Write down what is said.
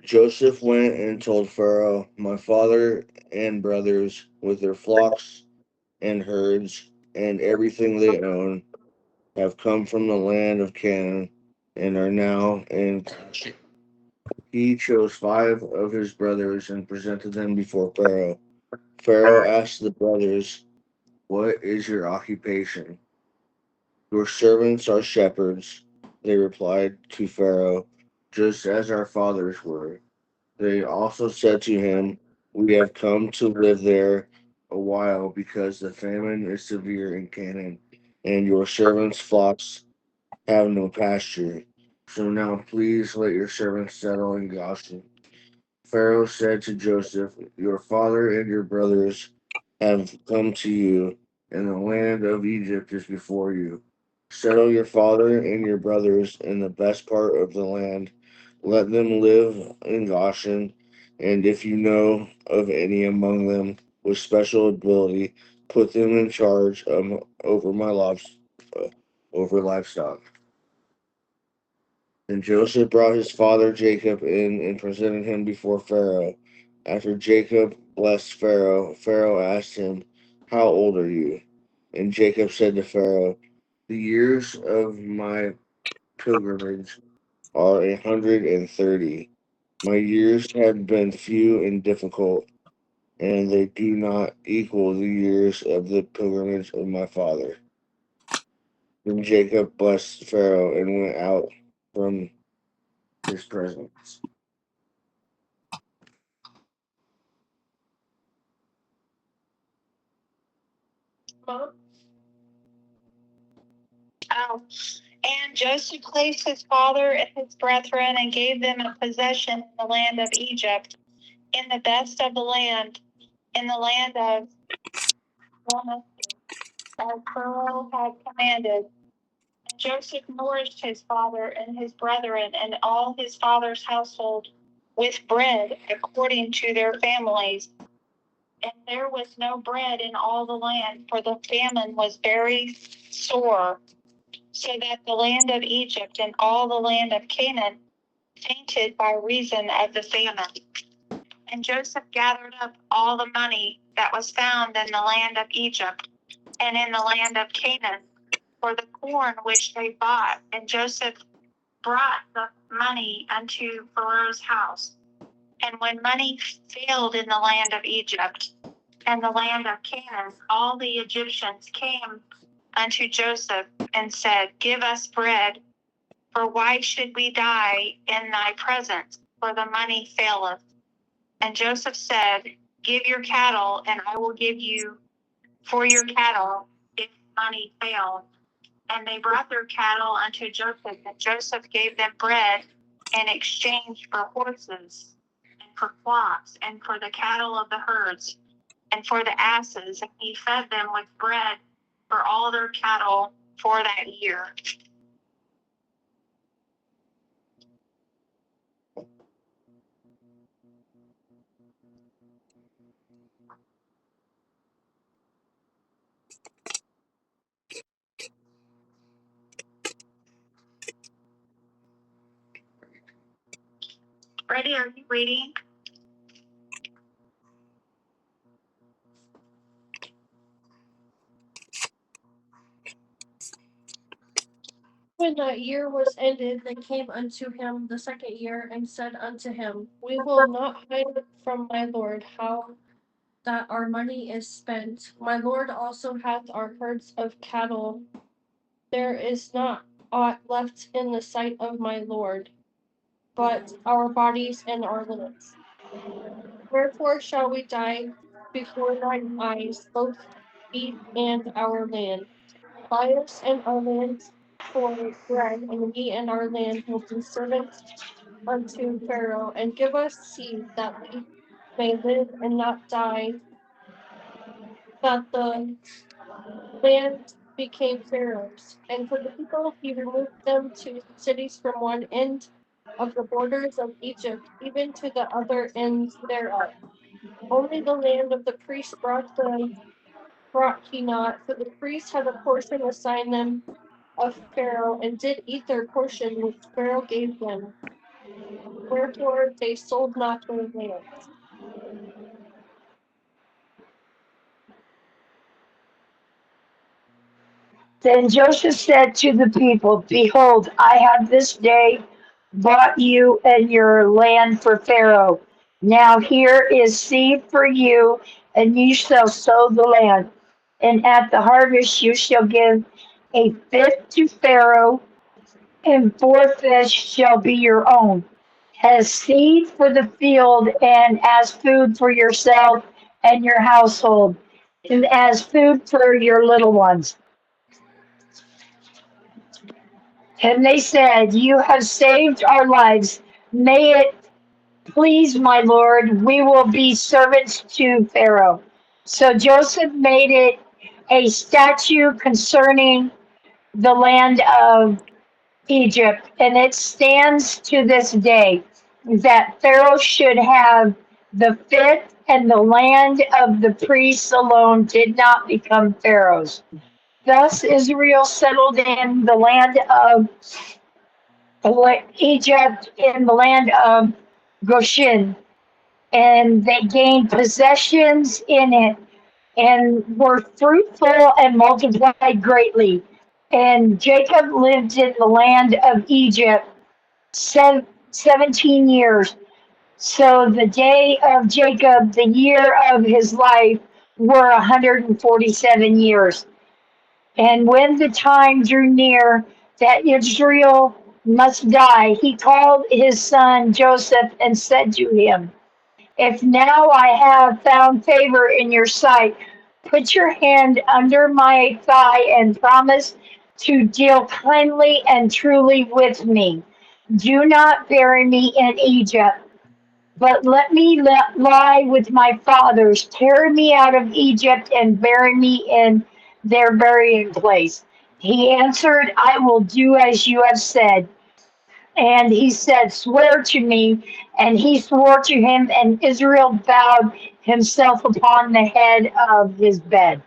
Joseph went and told Pharaoh, "My father and brothers, with their flocks and herds and everything they own, have come from the land of Canaan and are now in." He chose 5 of his brothers and presented them before Pharaoh. Pharaoh asked the brothers, "What is your occupation?" "Your servants are shepherds," they replied to Pharaoh, "just as our fathers were." They also said to him, "We have come to live there a while because the famine is severe in Canaan, and your servants' flocks have no pasture. So now please let your servants settle in Goshen." Pharaoh said to Joseph, "Your father and your brothers have come to you, and the land of Egypt is before you. Settle your father and your brothers in the best part of the land. Let them live in Goshen, and if you know of any among them with special ability, put them in charge over my over livestock." And Joseph brought his father Jacob in and presented him before Pharaoh. After Jacob blessed Pharaoh, Pharaoh asked him, "How old are you?" And Jacob said to Pharaoh, "The years of my pilgrimage are 130. My years have been few and difficult, and they do not equal the years of the pilgrimage of my father." Then Jacob blessed Pharaoh and went out from his presence. Oh. And Joseph placed his father and his brethren and gave them a possession in the land of Egypt, in the best of the land, in the land of Rameses, as Pharaoh had commanded. And Joseph nourished his father and his brethren and all his father's household with bread according to their families. And there was no bread in all the land, for the famine was very sore, so that the land of Egypt and all the land of Canaan fainted by reason of the famine. And Joseph gathered up all the money that was found in the land of Egypt and in the land of Canaan for the corn which they bought. And Joseph brought the money unto Pharaoh's house. And when money failed in the land of Egypt and the land of Canaan, all the Egyptians came unto Joseph and said, "Give us bread, for why should we die in thy presence? For the money faileth." And Joseph said, "Give your cattle, and I will give you for your cattle if money fail." And they brought their cattle unto Joseph, and Joseph gave them bread in exchange for horses, and for flocks, and for the cattle of the herds, and for the asses. And he fed them with bread for all their cattle for that year. Brady, are you reading? When that year was ended, they came unto him the second year, and said unto him, We will not hide from my lord how that our money is spent. My lord also hath our herds of cattle. There is not aught left in the sight of my lord, but our bodies and our lands. Wherefore shall we die before thine eyes, both we and our land? Buy us and our land for bread, and we and our land will be servants unto Pharaoh, and give us seed that we may live and not die, that the land became Pharaoh's. And for the people he removed them to cities from one end of the borders of Egypt, even to the other ends thereof. Only the land of the priests brought he not, for the priests had a portion assigned them of Pharaoh, and did eat their portion which Pharaoh gave them. Wherefore they sold not their land. Then Joseph said to the people, behold, I have this day bought you and your land for Pharaoh. Now here is seed for you, and you shall sow the land. And at the harvest you shall give a fifth to Pharaoh, and 4 fish shall be your own, as seed for the field, and as food for yourself and your household, and as food for your little ones. And they said, you have saved our lives. May it please my Lord, we will be servants to Pharaoh. So Joseph made it a statute concerning the land of Egypt, and it stands to this day that Pharaoh should have the fifth, and the land of the priests alone did not become Pharaoh's. Thus Israel settled in the land of Egypt, in the land of Goshen, and they gained possessions in it and were fruitful and multiplied greatly. And Jacob lived in the land of Egypt 17 years. So the day of Jacob, the year of his life, were 147 years. And when the time drew near that Israel must die, he called his son Joseph and said to him, if now I have found favor in your sight, put your hand under my thigh and promise to deal kindly and truly with me. Do not bury me in Egypt, but let me lie with my fathers. Carry me out of Egypt and bury me in their burying place. He answered, I will do as you have said. And he said, swear to me. And he swore to him, and Israel bowed himself upon the head of his bed.